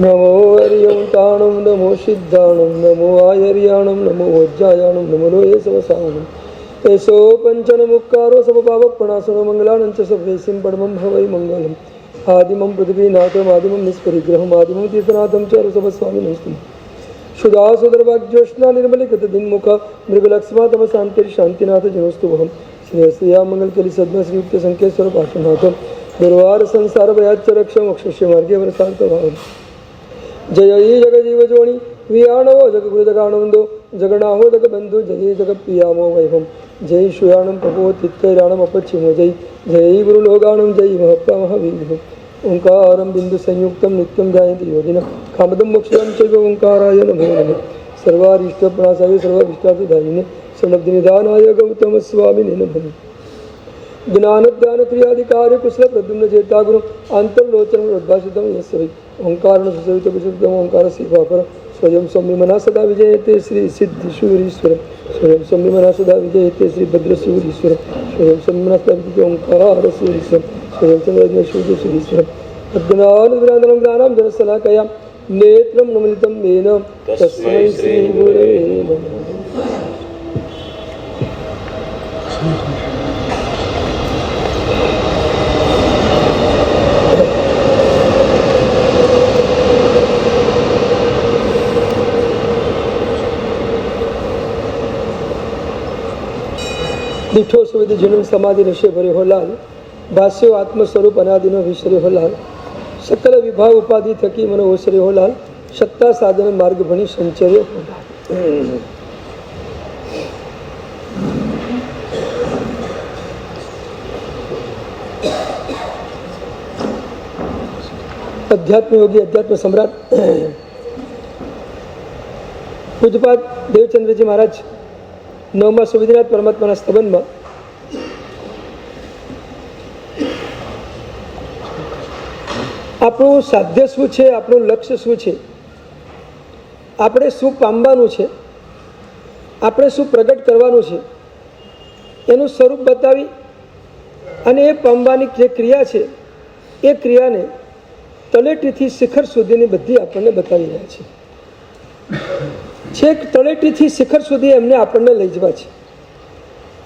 નમો હરિયંતાણમ નમો સિદ્ધાણમ નમો આયર્યાણમ નમો વજ્જાયાણમ નમો લોહે સવસાણમ એસો પંચન મુક્કારો સબપાવપણાસનો મંગલાનં ચ સભ્યસિં પડમં ભવૈ મંગલમ આદિમં પૃથ્વીનાથમ આદિમં નિષ્પરિગ્રહમ આદિમં તીર્થનાથમ ચ રસવસ્વામિનસ્તુ સુદાસુદર્ભાગ્યોષ્ણા નિર્મલિકતદિન્મુખ મૃગલક્ષ્મા તમ શાંતિર્શાંતિનાથ જનોસ્તુભમ શ્રેયસ્યા મંગલકલી સદ્મ શ્રીયુક્ત સંકેશ્વર પાર્શ્વનાથ દુર્વાર સંસાર ભયાચ્ચ રક્ષમ અક્ષસ્ય માર્ગે વરસાર્થભાવમ જય જગજીવ જોણી વિયાણવો જગગુરુજગાણંદો જગણાહો જગબંધુ જય જગપ્રિયામો વૈભમ જય શુયાણમ પ્રભોતિત્કૈરાણમ અપચ્છિમો જય જય ગુરુલોગાણમ જય મહાપ્રમહવીર્ભમ ઓંકારમ બિંદુ સંયુક્તમ નિત્યમ જાયંતિ યોગિન કામદમ મોક્ષદમ ચૈવ ઓંકારાય નમો નમઃ સર્વારિષ્ટપ્રણાસાય સર્વાભીષ્ટાર્થદાયિને સમૃદ્ધિનિધાનાય ગૌતમ સ્વામિને નમઃ જ્ઞાનધ્યાન ક્રિયાધિકાર્ય કુશલ પ્રદ્યુમ્ન ચેતા ગુરુ આંતરલોચન ઉદ્ભાષિતમ યસ્ય વૈ ઓંકારણ સુસવિત વિશુદ્ધમ ઓંકાર શિવાપર સ્વયં સંમિમના સદા વિજયતે શ્રી સિદ્ધિશૂરીશ્વર સ્વયં સંમિમના સદા વિજયતે શ્રી ભદ્રશૂરીશ્વર સ્વયં સંમિમના સદા વિજયતે ઓંકાર સૂરીશ્વર સ્વયં સંજ્ઞેશ્વરીશ્વર અજ્ઞાનવિરાધનમ જ્ઞાનામ જનસલાકયા નેત્રમ નમલિતમ મેન તસ્મૈ શ્રી ગુરવે નમઃ. દીઠો સુવિધ જીનું સમાધિ નિશે ભર્યો હો લાલ ભાષ્યો આત્મ સ્વરૂપ અનાદિનો વિસર્યો હો લાલ સકલ વિભાવ ઉપાધિ થકી મને ઓસર્યો હો લાલ સત્તા સાધન માર્ગ ભણી સંચર્યો હો લાલ. અધ્યાત્મ યોગી અધ્યાત્મ સમ્રાટ પૂજપાદ દેવચંદ્રજી મહારાજ નવમા સુવિધનાથ પરમાત્માના સ્તબનમાં આપણું સાધ્ય શું છે, આપણું લક્ષ્ય શું છે, આપણે શું પામવાનું છે, આપણે શું પ્રગટ કરવાનું છે એનું સ્વરૂપ બતાવી અને એ પામવાની જે ક્રિયા છે એ ક્રિયાને તળેટીથી શિખર સુધીની બધી આપણને બતાવી રહ્યા છે. છેક તળેટીથી શિખર સુધી એમને આપણને લઈ જવા છે.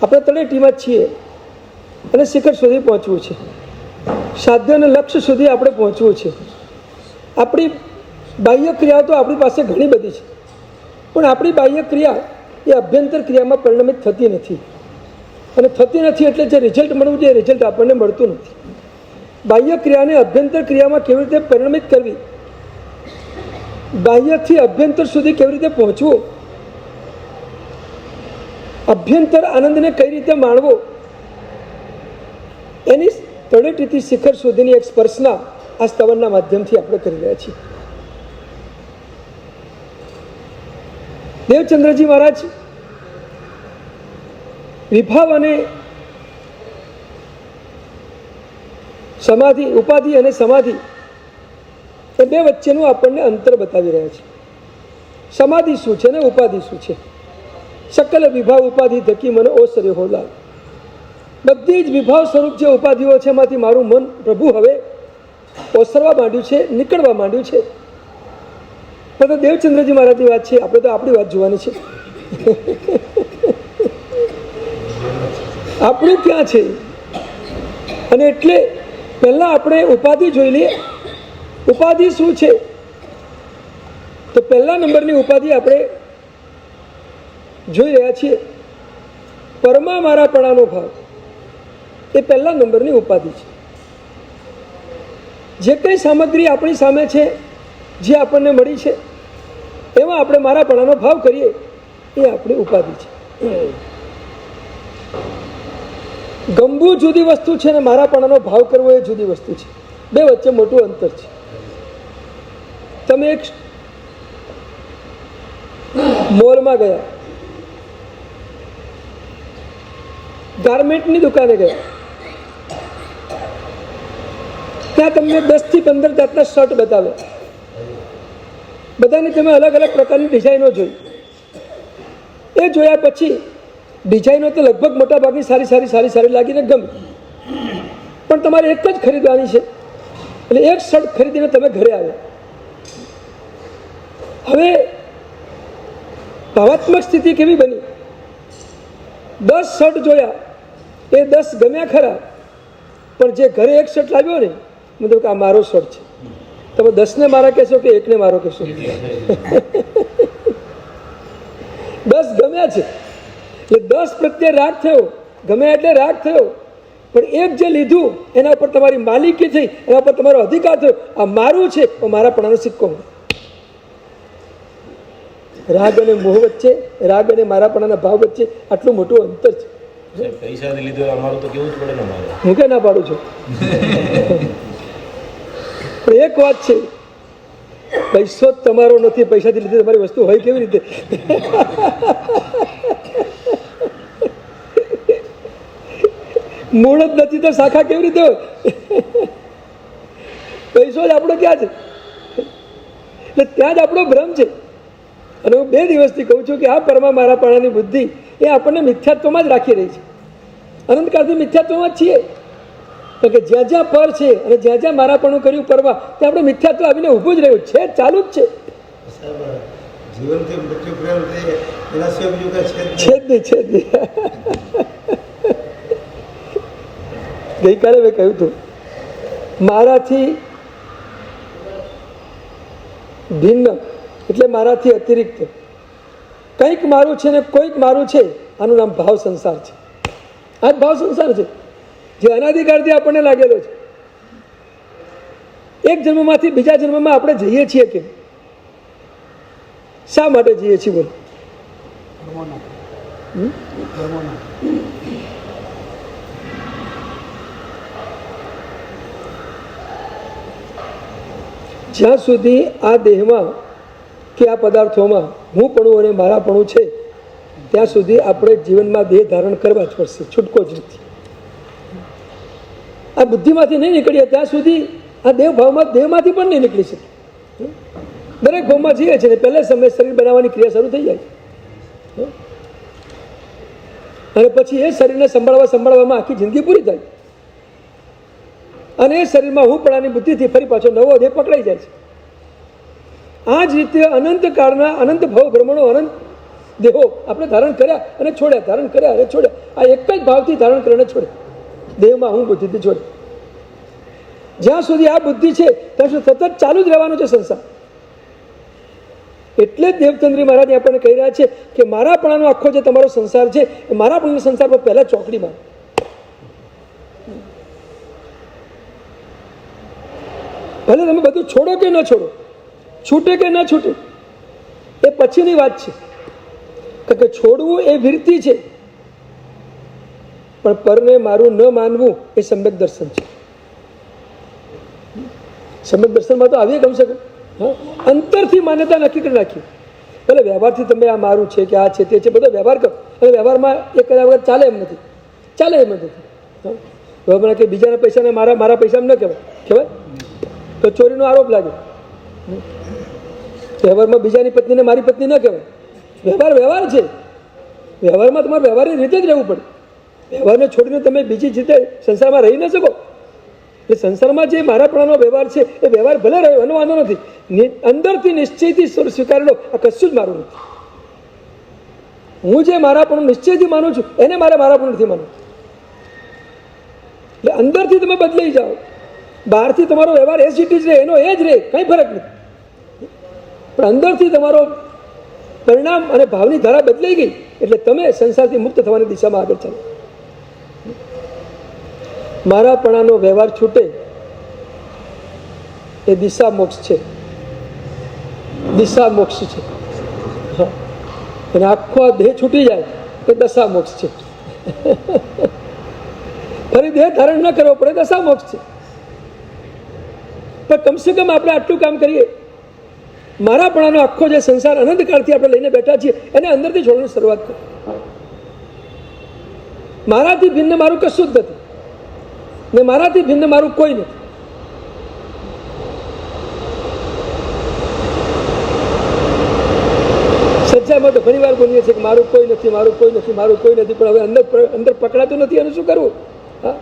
આપણે તળેટીમાં જ છીએ અને શિખર સુધી પહોંચવું છે. સાધ્ય અને લક્ષ્ય સુધી આપણે પહોંચવું છે. આપણી બાહ્ય ક્રિયા તો આપણી પાસે ઘણી બધી છે, પણ આપણી બાહ્ય ક્રિયા એ અભ્યંતર ક્રિયામાં પરિણમિત થતી નથી, અને થતી નથી એટલે જે રિઝલ્ટ મળવું જોઈએ એ રિઝલ્ટ આપણને મળતું નથી. બાહ્ય ક્રિયાને અભ્યંતર ક્રિયામાં કેવી રીતે પરિણમિત કરવી, બાહ્યથી અભ્યંતર સુધી કેવી રીતે પહોંચવું, અભ્યંતર આનંદને કઈ રીતે માણવો, એની તળેટીથી શિખર સુધીની એક સ્પર્શના આ સ્તવનના માધ્યમથી આપણે કરી રહ્યા છીએ. દેવચંદ્રજી મહારાજ વિભાવ અને સમાધિ, ઉપાધિ અને સમાધિ એ બે વચ્ચેનું આપણને અંતર બતાવી રહ્યા છે. સમાધિ શું છે ને ઉપાધિ શું છે? સકલ વિભાવ ઉપાધિ થકી મને ઓસર્યો હો લાલ. બધી જ વિભાવ સ્વરૂપ જે ઉપાધિઓ છે એમાંથી મારું મન પ્રભુ હવે ઓસરવા માંડ્યું છે, નીકળવા માંડ્યું છે. તો દેવચંદ્રજી મહારાજની વાત છે, આપણે તો આપણી વાત જોવાની છે. આપણું ક્યાં છે? અને એટલે પહેલાં આપણે ઉપાધિ જોઈ લઈએ. ઉપાધિ શું છે? તો પહેલા નંબરની ઉપાધિ આપણે જોઈ રહ્યા છીએ પરમા મારાપણાનો ભાવ. એ પહેલા નંબરની ઉપાધિ છે. જે કંઈ સામગ્રી આપણી સામે છે, જે આપણને મળી છે, એમાં આપણે મારાપણાનો ભાવ કરીએ એ આપણી ઉપાધિ છે. ગમવું જુદી વસ્તુ છે ને મારાપણાનો ભાવ કરવો એ જુદી વસ્તુ છે. બે વચ્ચે મોટું અંતર છે. તમે એક મોલમાં ગયા, ગાર્મેન્ટની દુકાને ગયા, ત્યાં તમને 10 થી 15 જાતના શર્ટ બતાવ્યા. બધાની તમે અલગ અલગ પ્રકારની ડિઝાઇનો જોઈ. એ જોયા પછી ડિઝાઇનો તો લગભગ મોટા ભાગની સારી લાગીને ગમી, પણ તમારે એક જ ખરીદવાની છે. એટલે એક શર્ટ ખરીદીને તમે ઘરે આવ્યા. હવે ભાવાત્મક સ્થિતિ કેવી બની? 10 શર્ટ જોયા, એ 10 ગમ્યા ખરા, પણ જે ઘરે એક શર્ટ લાવ્યો ને, મતલબ કે આ મારો શર્ટ છે. તમે 10 ને મારા કહેશો કે એકને મારો કહેશો? 10 ગમ્યા છે એટલે 10 પ્રત્યે રાગ થયો, ગમ્યા એટલે રાગ થયો. પણ એક જે લીધું એના ઉપર તમારી માલિકી થઈ, એના ઉપર તમારો અધિકાર થયો, આ મારું છે, મારા પણાનો સિક્કો. રાગ અને મોહ વચ્ચે, રાગ અને મારાપણાના ભાવ વચ્ચે આટલું મોટું અંતર છે. પૈસાથી લીધું અમારું તો કેવું જ પડે ને મારે. હું કે ના પાડું છું, પણ એક વાત છે, પૈસો જ તમારો નથી, પૈસાથી લીધી તમારી વસ્તુ હોય કેવી રીતે? મૂળ જ નથી તો શાખા કેવી રીતે હોય? પૈસો જ આપણો ક્યાં છે? એટલે ત્યાં જ આપણો ભ્રમ છે. અને હું 2 દિવસથી કહું છું કે આ પરમા મારા પણાની બુદ્ધિ એ આપણને મિથ્યાત્વમાં જ રાખી રહી છે. અનંતકાળથી મિથ્યાત્વમાં જ છીએ. કારણ કે જ્યાં જ્યાં પર છે અને જ્યાં જ્યાં મારાપણું કર્યું પરવા, ત્યાં આપણે મિથ્યાત્વ આવીને ઊભું જ રહ્યું છે, ચાલુ જ છે. છે જ નહીં. ગઈકાલે મેં કહ્યું હતું, મારાથી ભિન્ન એટલે મારાથી અતિરિક્ત કંઈક મારું છે ને કોઈક મારું છે, આનું નામ ભાવ સંસાર છે. આ જ ભાવ સંસાર છે જે અનાધિકારથી આપણને લાગેલો છે. એક જન્મમાંથી બીજા જન્મમાં આપણે જઈએ છીએ કેમ? શા માટે જઈએ છીએ? બોલો. જ્યાં સુધી આ દેહમાં કે આ પદાર્થોમાં હું પણ અને મારા પણ છે, ત્યાં સુધી આપણે જીવનમાં દેહ ધારણ કરવા જ પડશે, છૂટકો જ નથી. આ બુદ્ધિમાંથી નહીં નીકળીએ ત્યાં સુધી આ દેહ ભાવમાં દેહમાંથી પણ નહીં નીકળી શકે. દરેક ભાવમાં જીવે છે ને પહેલા સમય શરીર બનાવવાની ક્રિયા શરૂ થઈ જાય છે, અને પછી એ શરીરને સંભાળવામાં આખી જિંદગી પૂરી થાય, અને એ શરીરમાં હું પણાની બુદ્ધિથી ફરી પાછો નવો દેહ પકડાઈ જાય છે. આ જ રીતે અનંત કાળના અનંત ભાવ ભ્રમણો, અનંત દેહો આપણે ધારણ કર્યા અને છોડ્યા, ધારણ કર્યા અને છોડ્યા. આ એક જ ભાવથી ધારણ કરીને છોડે, દેહમાં હું બુદ્ધિથી છોડે. જ્યાં સુધી આ બુદ્ધિ છે ત્યાં સુધી સતત ચાલુ જ રહેવાનું છે સંસાર. એટલે જ દેવચંદ્રી મહારાજ આપણને કહી રહ્યા છે કે મારાપણાનો આખો જે તમારો સંસાર છે, એ મારાપણાના સંસાર પર પહેલા ચોકડી મારો. ભલે તમે બધું છોડો કે ન છોડો, છૂટે કે ન છૂટે, એ પછીની વાત છે. કારણ કે છોડવું એ વિરતિ છે, પણ પરને મારું ન માનવું એ સમ્યક દર્શન છે. સમ્યક દર્શનમાં તો આવીએ કમસે કમ અંતરથી માન્યતા નક્કી કરી નાખી. ભલે વ્યવહારથી તમે આ મારું છે કે આ છે તે છે બધો વ્યવહાર કરો, અને વ્યવહારમાં એ કર્યા વગર ચાલે એમ નથી, ચાલે એમ નથી. વ્યવહારમાં કે બીજાના પૈસાને મારા પૈસા ન કહેવાય તો ચોરીનો આરોપ લાગે. વ્યવહારમાં બીજાની પત્નીને મારી પત્ની ન કહેવાય. વ્યવહાર છે. વ્યવહારમાં તમારે વ્યવહારની રીતે જ રહેવું પડે. વ્યવહારને છોડીને તમે બીજી રીતે સંસારમાં રહી ન શકો. એ સંસારમાં જે મારાપણાનો વ્યવહાર છે એ વ્યવહાર ભલે રહ્યો, એનો વાંધો નથી. અંદરથી નિશ્ચયથી સ્વીકારેલો આ કશું જ મારું નથી. હું જે મારાપણું નિશ્ચયથી માનું છું એને મારાપણું નથી માનું. એટલે અંદરથી તમે બદલાઈ જાઓ. બહારથી તમારો વ્યવહાર એ જ રહે, એનો એ જ રહે, કંઈ ફરક નથી. પણ અંદરથી તમારો પરિણામ અને ભાવની ધારા બદલાઈ ગઈ એટલે તમે સંસારથી મુક્ત થવાની દિશામાં આગળ ચાલો. મારાપણાનો વ્યવહાર છૂટે એ દિશા મોક્ષ છે, દિશા મોક્ષ છે. અને આખો દેહ છૂટી જાય તો દશા મોક્ષ છે. ફરી દેહ ધારણ ન કરવો પડે, દશા મોક્ષ છે. પણ કમસે કમ આપણે આટલું કામ કરીએ, મારાપણાનો આખો જે સંસાર અનંતકાળથી આપણે લઈને બેઠા છીએ એને અંદરથી છોડવાની શરૂઆત કરો. મારાથી ભિન્ન મારું કશું જ નથી ને મારાથી ભિન્ન મારું કોઈ નથી. સચ્ચાઈમાં તો ઘણી વાર બોલીએ છીએ કે મારું કોઈ નથી, મારું કોઈ નથી, મારું કોઈ નથી, પણ હવે અંદર પકડાતું નથી. એનું શું કરવું? હા,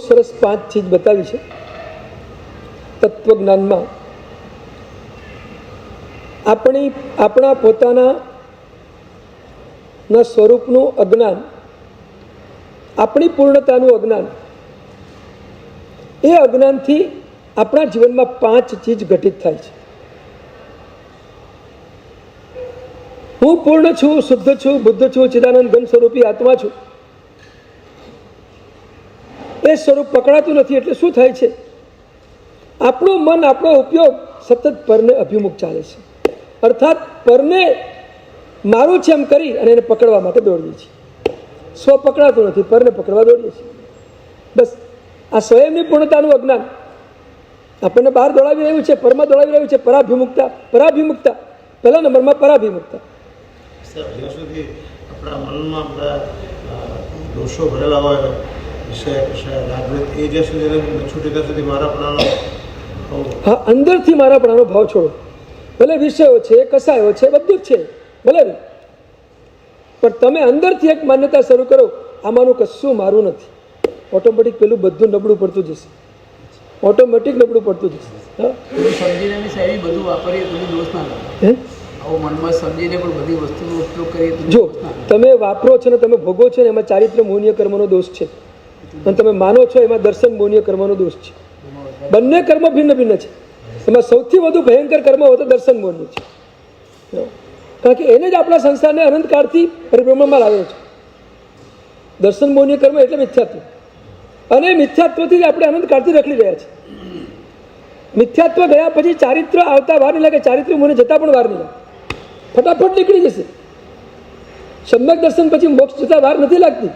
સરસ 5 ચીજ બતાવી છે તત્વજ્ઞાનમાં. આપણા પોતાના સ્વરૂપનું અજ્ઞાન, આપણી પૂર્ણતાનું અજ્ઞાન, એ અજ્ઞાનથી આપણા જીવનમાં 5 ચીજ ઘટિત થાય છે. હું પૂર્ણ છું, શુદ્ધ છું, બુદ્ધ છું, ચિદાનંદ ઘન સ્વરૂપી આત્મા છું. એ સ્વરૂપ પકડાતું નથી. એટલે શું થાય છે? આપણું મન, આપણો ઉપયોગ સતત પરને અભિમુખ ચાલે છે. અર્થાત પરને મારું છે એમ કરી અને એને પકડવા માટે દોડીએ છીએ. સ્વ પકડાતું નથી, પરને પકડવા દોડીએ છીએ. બસ આ સ્વયંની પૂર્ણતાનું અજ્ઞાન આપણને બહાર દોડાવી રહ્યું છે, પરમાં દોડાવી રહ્યું છે. પરાભિમુક્તા, પરાભિમુક્તા, પહેલા નંબરમાં પરાભિમુક્તા. જ્યાં સુધી આપણા મનમાં બધા દોષો ભરેલા હોય, વિષય જાગૃત, એ જ્યાં સુધી છૂટે ત્યાં સુધી મારાપણાનો હા, અંદરથી મારાપણાનો ભાવ છોડો. ભલે વિષયો છે, કસાયો છે, બધું જ છે, ભલે, પણ તમે અંદરથી એક માન્યતા શરૂ કરો, આમાંનું કશું મારું નથી. ઓટોમેટિક પેલું બધું નબળું પડતું જશે. ઓટોમેટિક નબળું પડતું જશે. સમજીને સાહેબ બધું વાપરીએ તો દોષ ના લાગે. આવું મનમાં સમજીને પણ બધી વસ્તુનો ઉપયોગ કરીએ તો જો તમે વાપરો છો ને તમે ભોગવો છો ને એમાં ચારિત્ર મોહનીય કર્મનો દોષ છે, અને તમે માનો છો એમાં દર્શન મોહનીય કર્મનો દોષ છે. બંને કર્મ ભિન્ન ભિન્ન છે. એમાં સૌથી વધુ ભયંકર કર્મ હોય તો દર્શન મોહનીય છે. કારણ કે એને જ આપણા સંસારને અનંતકાળથી પરિભ્રમણમાં લાવ્યો છે. દર્શન મોહનીય કર્મ એટલે મિથ્યાત્વ, અને મિથ્યાત્વથી જ આપણે અનંતકાળથી રખડી રહ્યા છીએ. મિથ્યાત્વ ગયા પછી ચારિત્ર આવતા વાર નહીં લાગે, ચારિત્ર મોહને જતા પણ વાર નહીં લાગે, ફટાફટ નીકળી જશે. સમ્યક દર્શન પછી મોક્ષ જતા વાર નથી લાગતી.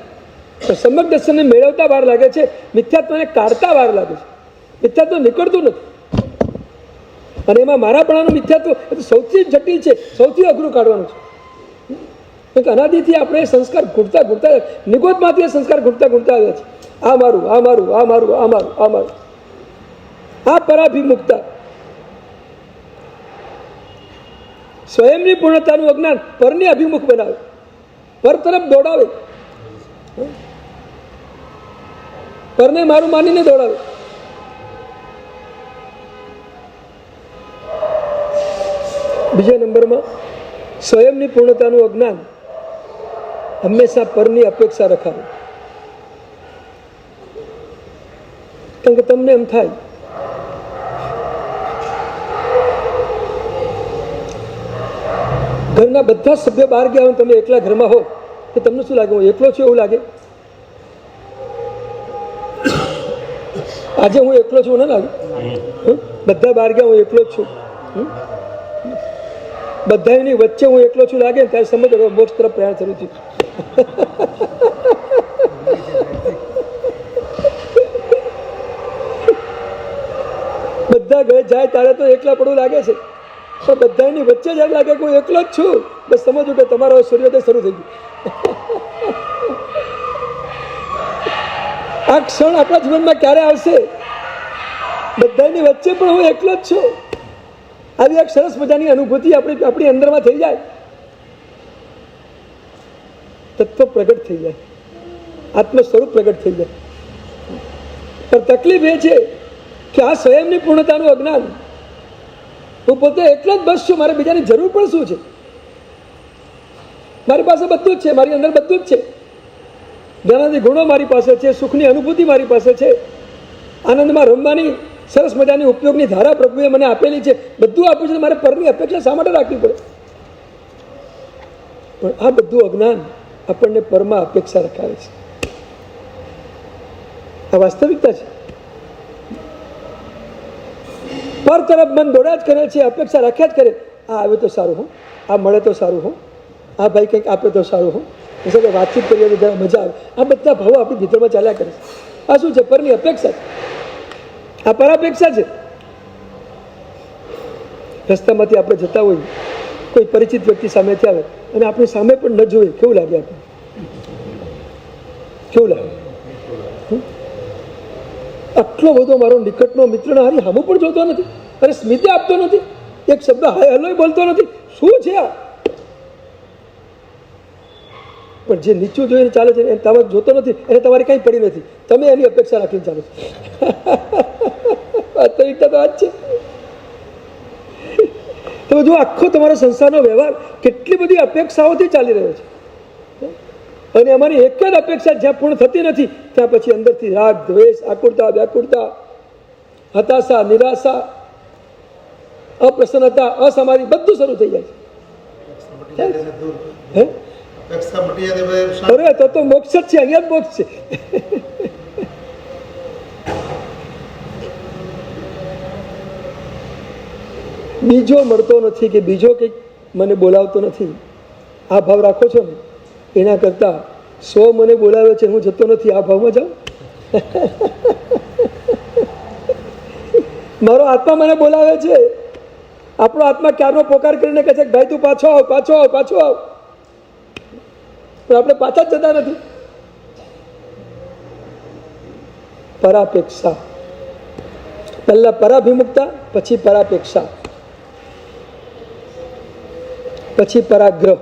સમ્યક દર્શનને મેળવતા વાર લાગે છે, મિથ્યાત્વને કાઢતા વાર લાગે છે. મિથ્યાત્વ નીકળતું નથી. અને એમાં મારાપણાનું મિથ્યાત્વ સૌથી જટિલ છે, સૌથી અઘરું કાઢવાનું છે. કારણ કે અનાદિથી આપણે સંસ્કાર ઘૂંટતા ઘૂંટતા, નિગોદમાંથી સંસ્કાર ઘૂંટતા ઘૂંટતા આવ્યા છે. આ મારું, આ મારું, આ મારું, આ મારું, આ મારું. આ પરાભિમુક્તા, સ્વયંની પૂર્ણતાનું અજ્ઞાન પરને અભિમુખ બનાવે, પર તરફ દોડાવે, પરને મારું માનીને દોડાવે. બીજા નંબરમાં સ્વયંની પૂર્ણતાનું અજ્ઞાન હંમેશા પરની અપેક્ષા રખાવે. કારણ કે તમને એમ થાય ઘરના બધા સભ્યો બહાર ગયા હોય, તમે એકલા ઘરમાં હો તો તમને શું લાગે? હું એકલો છું એવું લાગે? આજે હું એકલો છું ના લાગે? બધા બહાર ગયા, હું એકલો જ છું. બધાની વચ્ચે હું એકલો છું લાગે ને ત્યારે સમજ મોક્ષ તરફ પ્રયાણ શરૂ થયું. બધા ઘરે જાય ત્યારે તો એકલા પડવું લાગે છે, પણ બધાની વચ્ચે જ એમ લાગે કે હું એકલો જ છું. બસ સમજો કે તમારો સૂર્યોદય શરૂ થઈ ગયો. આ ક્ષણ આપણા જીવનમાં ક્યારે આવશે? બધાની વચ્ચે પણ હું એકલો જ છું. આવી એક સરસ મજાની અનુભૂતિ આપણી અંદરમાં થઈ જાય, તત્વ પ્રગટ થઈ જાય, આત્મ સ્વરૂપ પ્રગટ થઈ જાય. પણ તકલીફ એ છે કે આ સ્વયંની પૂર્ણતાનું અજ્ઞાન, હું પોતે એકલો જ બસ છું, મારે બીજાની જરૂર પણ શું છે? મારી પાસે બધું જ છે, મારી અંદર બધું જ છે. જ્ઞાનાદી ગુણો મારી પાસે છે, સુખની અનુભૂતિ મારી પાસે છે, આનંદમાં રમવાની સરસ મજાની ઉપયોગની ધારા પ્રભુએ મને આપેલી છે, બધું આપ્યું છે. મારે પરની અપેક્ષા શા માટે રાખવી પડે? પણ આ બધું અજ્ઞાન આપણને પરમાં અપેક્ષા રખાવે છે. આ વાસ્તવિકતા છે. પર તરફ મન દોડ્યા જ કરે છે, અપેક્ષા રાખ્યા જ કરે. આ આવે તો સારું હો, આ મળે તો સારું હો, આ ભાઈ કંઈક આપે તો સારું હો, એ સાથે વાતચીત કરીએ તો મજા આવે. આ બધા ભાવો આપણી ભીતરમાં ચાલ્યા કરે છે. આ શું છે? પરની અપેક્ષા છે. આ પરાપેક્ષા છે. રસ્તામાંથી આપણે જતા હોઈએ, કોઈ પરિચિત વ્યક્તિ સામેથી આવે અને આપણી સામે પણ ન જોઈએ, કેવું લાગે? આપણે કેવું લાગે? આટલો બધો મારો નિકટનો મિત્ર હારી હામું પણ જોતો નથી, અરે સ્મિતે આપતો નથી, એક શબ્દ હાય હલોય બોલતો નથી. શું છે આ? પણ જે નીચું જોઈને ચાલે છે એને તમે જોતો નથી, એને તમારી કંઈ પડી નથી, તમે એની અપેક્ષા રાખીને ચાલો છો. વાસ્તવિકતા તો આ જ છે. તો જો આખો તમારો સંસારનો વ્યવહાર કેટલી બધી અપેક્ષાઓથી ચાલી રહ્યો છે, અને અમારી એક જ અપેક્ષા જ્યાં પૂર્ણ થતી નથી ત્યાં પછી અંદરથી રાગ, દ્વેષ, આકુરતા, વ્યાકુરતા, હતાશા, નિરાશા, અપ્રસન્નતા, અસમાધિ બધું શરૂ થઈ જાય છે. અરે તો મોક્ષ જ છે, અહીંયા જ મોક્ષ છે. બીજો મળતો નથી કે બીજો કંઈક મને બોલાવતો નથી, આ ભાવ રાખો છો ને, એના કરતા 100 મને બોલાવે છે હું જતો નથી, આ ભાવમાં જાઉં. મારો આત્મા મને બોલાવે છે, આપણો આત્મા ક્યારનો પોકાર કરીને કહે છે કે ભાઈ તું પાછો આવ, પાછો આવ, પાછો આવ, પણ આપણે પાછા જ જતા નથી. પરાપેક્ષા, પહેલા પરાભિમુખતા, પછી પરાપેક્ષા, પછી પરાગ્રહ.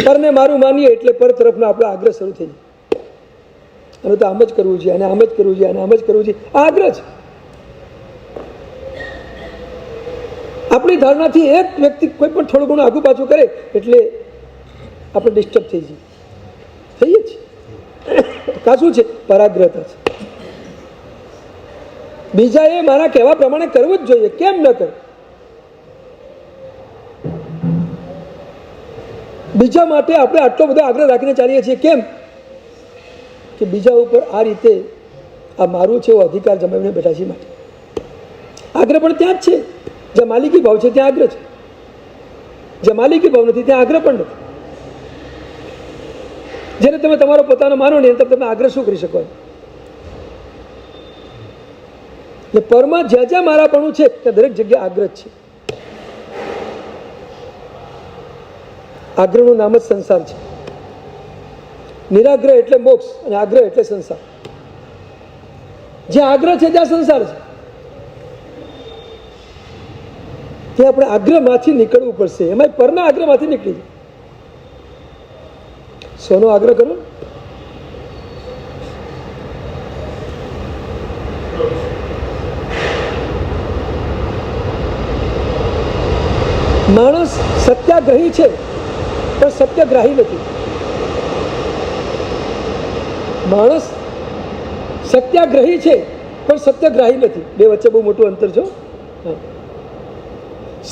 પરને મારું માનીએ એટલે પર તરફનો આપણો આગ્રહ શરૂ થઈ જાય. અને તો આમ જ કરવું છે, અને આમ જ કરવું છે, અને આમ જ કરવું છે, આ આગ્રહ છે. આપણી ધારણાથી એક વ્યક્તિ કોઈ પણ થોડું ઘણું આગુ પાછું કરે એટલે આપણે ડિસ્ટર્બ થઈ જઈએ, થઈએ જ. કાશું છે? પરાગ્રહતા છે. બીજાએ મારા કહેવા પ્રમાણે કરવું જ જોઈએ, કેમ ન કરે? બીજા માટે આપણે આટલો બધો આગ્રહ રાખીને ચાલીએ છીએ, કેમ? કે બીજા ઉપર આ રીતે આ મારું છે એવો અધિકાર જમાવીને બેઠા છીએ માટે. આગ્રહ પણ ત્યાં જ છે જ્યાં માલિકી ભાવ છે, ત્યાં આગ્રહ છે. જ્યાં માલિકી ભાવ નથી ત્યાં આગ્રહ પણ નથી. જેને તમે તમારો પોતાનો માનો નહીં તમે આગ્રહ શું કરી શકો? પરમાં જ્યાં જ્યાં મારાપણું છે ત્યાં દરેક જગ્યાએ આગ્રહ છે. આગ્રહનું નામ જ સંસાર છે. નિરાગ્રહ એટલે મોક્ષ અને આગ્રહ એટલે સંસાર. જ્યાં આગ્રહ છે ત્યાં સંસાર છે. ત્યાં આપણે આગ્રહમાંથી નીકળવું પડશે. એમાં પરના આગ્રહમાંથી નીકળી જાય. સોનો આગ્રહ કરો. માણસ સત્યાગ્રહી છે પણ સત્યગ્રાહી નથી. માણસ સત્યાગ્રહી છે પણ સત્યગ્રાહી નથી. બે વચ્ચે બહુ મોટું અંતર છે.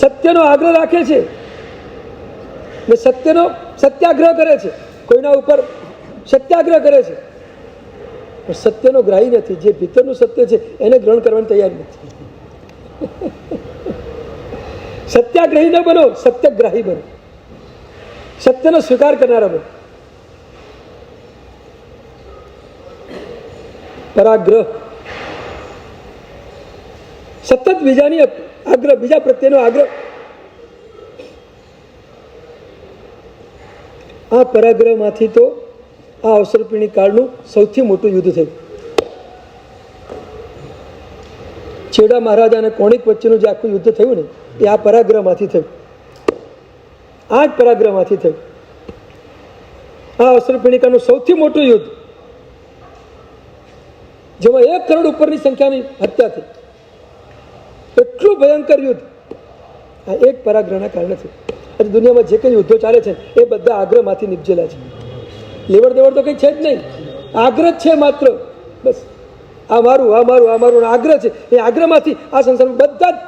સત્યનો આગ્રહ રાખે છે ને સત્યનો સત્યાગ્રહ કરે છે. કોઈના ઉપર સત્યાગ્રહ કરે છે પણ સત્યનો ગ્રાહી નથી. જે ભીતરનું સત્ય છે એને ગ્રહણ કરવાની તૈયારી નથી. સત્યાગ્રહી ન બનો, સત્યગ્રાહી બનો. સત્યનો સ્વીકાર કરનારા બનો. પરાગ્રહ સતત બીજાની આગ્રહ, બીજા પ્રત્યેનો આગ્રહ. આ પરાગ્રહમાંથી તો આ અવસરપીણી કાળનું સૌથી મોટું યુદ્ધ થયું. છેડા મહારાજા અને કોણિક વચ્ચેનું જે આખું યુદ્ધ થયું ને એ આ પરાગ્રહમાંથી થયું. આ જ પરાગ્રહમાંથી થયું. આ અવસરપીણિકાનું સૌથી મોટું યુદ્ધ, જેમાં 1 કરોડ ઉપરની સંખ્યાની હત્યા થઈ. એટલું ભયંકર યુદ્ધ આ એક પરાગ્રહના કારણે થયું. આજે દુનિયામાં જે કંઈ યુદ્ધો ચાલે છે એ બધા આગ્રહમાંથી નિપજેલા છે. લેવડ દેવડ તો કંઈ છે જ નહીં. આગ્રહ છે માત્ર. બસ આ મારું, આ મારું, આ મારું આગ્રહ છે. એ આગ્રહમાંથી આ સંસારમાં બધા જ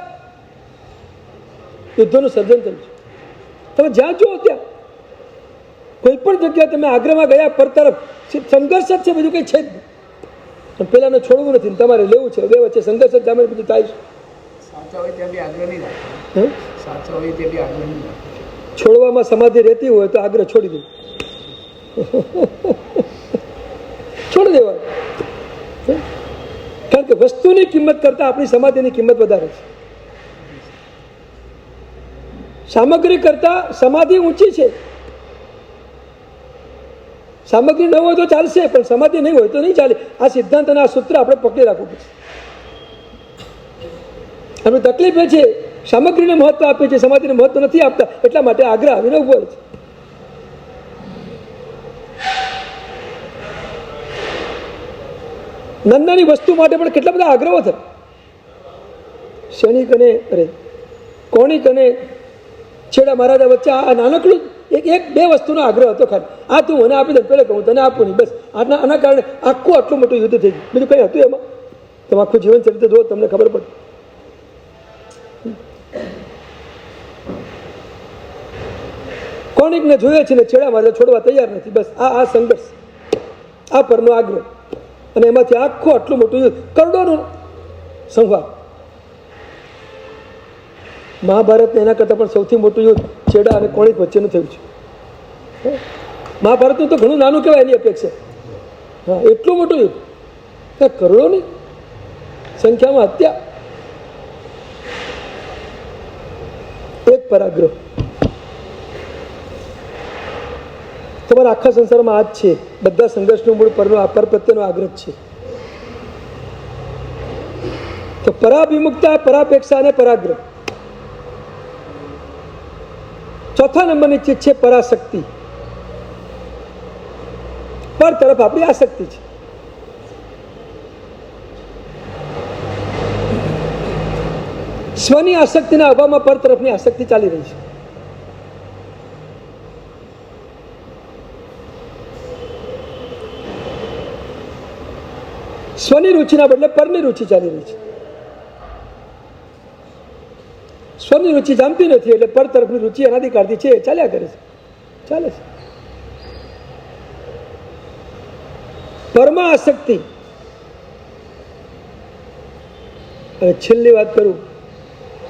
યુદ્ધોનું સર્જન થયું છે. તમે જ્યાં જુઓ ત્યાં કોઈ પણ જગ્યાએ તમે આગ્રહમાં ગયા પર તરફ સંઘર્ષ જ છે, બીજું કંઈ છે જ નહીં. પેલાને છોડવું નથી, તમારે લેવું છે. બે વચ્ચે સંઘર્ષ જ જામે બધું થાય છે. સાચા હોય ત્યાં બી આગ્રહ નહીં રાખે. સાચા હોય ત્યાં બી આગ્રહ નહીં રાખે. છોડવામાં સમાધિ રહેતી હોય તો આગ્રહ છોડી દે. છોડી દેવા. કારણ કે વસ્તુની કિંમત કરતા આપણી સમાધિની કિંમત વધારે છે. સામગ્રી કરતા સમાધિ ઊંચી છે. સામગ્રી ન હોય તો ચાલશે પણ સમાધિ નહીં હોય તો નહીં ચાલે. આ સિદ્ધાંત અને આ સૂત્ર આપણે પકડી રાખવું પડશે. આપણે તકલીફ એ છે સામગ્રીને મહત્વ આપીએ છીએ, સમાધિને મહત્વ નથી આપતા. એટલા માટે આગ્રહ આવીને ઉભો છે. નાની વસ્તુ માટે પણ કેટલા બધા આગ્રહો થાય. ક્ષણિક અને કોણિક અને છેડા મહારાજા વચ્ચે આ નાનકડું એક બે વસ્તુનો આગ્રહ હતો ખાલી. આ તું મને આપી દે, પહેલાં કહું તને આપું નહીં, બસ આના કારણે આટલું મોટું યુદ્ધ થઈ ગયું. બીજું કંઈ હતું એમાં? તમે આખું જીવન ચરિત્ર જુઓ, તમને ખબર પડે. કોણિકને જોઈએ છે ને છેડા મારે છોડવા તૈયાર નથી. બસ આ સંઘર્ષ, આ પરનો આગ્રહ, અને એમાંથી આટલું મોટું યુદ્ધ, કરોડોનું સંહાર. મહાભારતને એના કરતાં પણ સૌથી મોટું યુદ્ધ છેડા અને કોણિક વચ્ચેનું થયું છે. મહાભારતનું તો ઘણું નાનું કહેવાય એની અપેક્ષા. હા, એટલું મોટું યુદ્ધ, કરોડોની સંખ્યામાં હત્યા, એક પરાગ્રહ. તમારા આખા સંસારમાં આ જ છે. બધા સંઘર્ષનું મૂળ પર પ્રત્યેનો આગ્રહ છે. તો પરાભિમુક્તા, પરાપેક્ષા અને પરાગ્રહ. ચોથા નંબરની ચીજ છે પરાશક્તિ. પર તરફ આપણી આસક્તિ છે. સ્વની આસક્તિના અભાવમાં પર તરફની આસક્તિ ચાલી રહી છે. સ્વની રુચિના બદલે પરની રુચિ ચાલી રહી છે. સ્વની રુચિ જામતી નથી એટલે પર તરફની રુચિ અનાદિકાળથી છે, ચાલ્યા કરે છે, ચાલે છે. પરમાં આસક્તિ. અને છેલ્લી વાત કરું,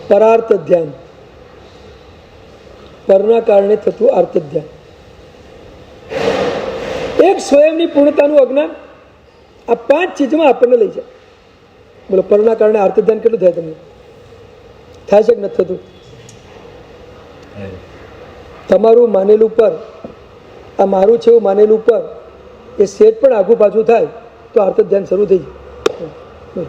પરાર્થ ધ્યાન. પરના કારણે થતું આર્ત ધ્યાન. એક સ્વયંની પૂર્ણતાનું અજ્ઞાન આ 5 ચીજમાં આપણને લઈ જાય. બોલો, પરના કારણે આર્ત ધ્યાન કેટલું થાય? તમને થાય છે કે નથી થતું? તમારું માનેલું પર, આ મારું છે એવું માનેલું પર, એ સેટ પણ આઘું પાછું થાય તો આર્ત ધ્યાન શરૂ થઈ જાય.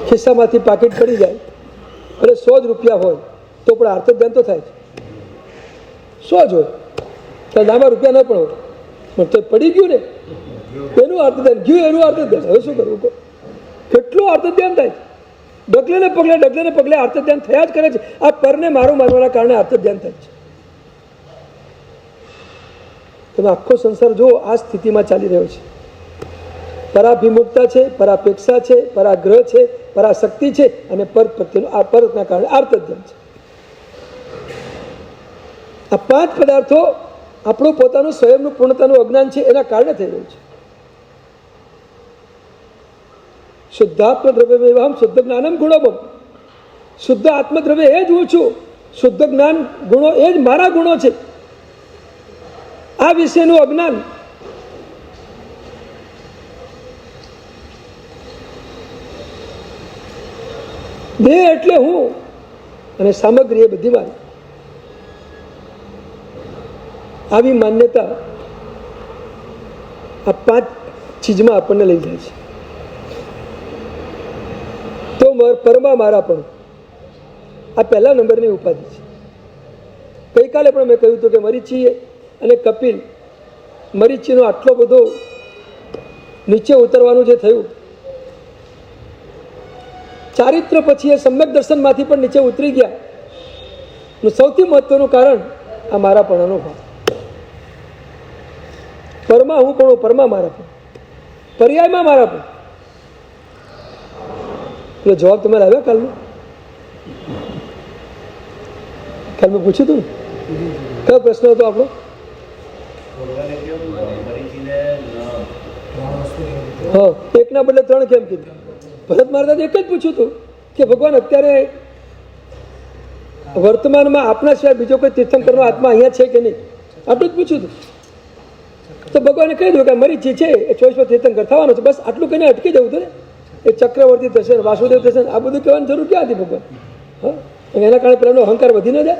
ખિસ્સામાંથી પાકીટ પડી જાય અને 100 જ રૂપિયા હોય તો પણ આર્ત ધ્યાન તો થાય છે. 100 જ હોય ત્યારે લાંબા રૂપિયા ન પણ હોય, પણ તો પડી ગયું ને, એનું અર્થ ધ્યાન ગયું, એનું અર્થ ધ્યાન. હવે શું કરવું? કેટલું અર્થ ધ્યાન થાય? ડગલે ને પગલે અર્થ ધ્યાન થયા જ કરે છે. આ પરને મારું માનવાના કારણે અર્થ ધ્યાન થાય છે. તમે આખો સંસાર જુઓ, આ સ્થિતિમાં ચાલી રહ્યો છે. પરાભિમુક્તા છે, પરાપેક્ષા છે, પરાગ્રહ છે, પરાશક્તિ છે, અને પર પ્રત્યેનું આ પરતના કારણે આર્ત ધ્યાન છે. આ 5 પદાર્થો આપણું પોતાનું સ્વયંનું પૂર્ણતાનું અજ્ઞાન છે એના કારણે થઈ રહ્યું છે. શુદ્ધાત્મ દ્રવ્યમેવાહમ શુદ્ધ જ્ઞાનમ ગુણોબમ. શુદ્ધ આત્મદ્રવ્ય એ જ હું છું. શુદ્ધ જ્ઞાન ગુણો એ જ મારા ગુણો છે. આ વિશેનું અજ્ઞાન દેહ એટલે હું અને સામગ્રી એ બધી મારી. આવી માન્યતા આ 5 ચીજમાં આપણને લઈ જાય છે. તો પરમાં મારા પણ આ પહેલા નંબરની ઉપાધિ છે. ગઈકાલે પણ મેં કહ્યું હતું કે મરીચી અને કપિલ, મરીચીનો આટલો બધો નીચે ઉતરવાનું જે થયું, ચારિત્ર પછી એ સમ્યક દર્શનમાંથી પણ નીચે ઉતરી ગયા. સૌથી મહત્વનું કારણ આ મારાપણાનો ભાવ. પરમાં હું પણ, પરમાં મારા પણ, પર્યાયમાં મારા પણ. એટલે જવાબ તમારે આવ્યા કાલનો? કાલ મેં પૂછ્યું હતું ને, કયો પ્રશ્ન હતો આપણો? હા, એકના બદલે 3 કેમ કીધું? ભરત મહારાજે એક જ પૂછ્યું હતું કે ભગવાન અત્યારે વર્તમાનમાં આપના સિવાય બીજો કોઈ તીર્થંકરનો આત્મા અહીંયા છે કે નહીં? આટલું જ પૂછ્યું હતું. તો ભગવાને કહી દઉં કે મરીચી છે એ 24મો તીર્થંકર થવાનો છે. બસ આટલું કહીને અટકી જવું હતું ને. એ ચક્રવર્તી થશે, વાસુદેવ થશે, આ બધું કહેવાની જરૂર ક્યાં હતી ભગવાન? હા, એના કારણે પેલાનો અહંકાર વધી ન જાય.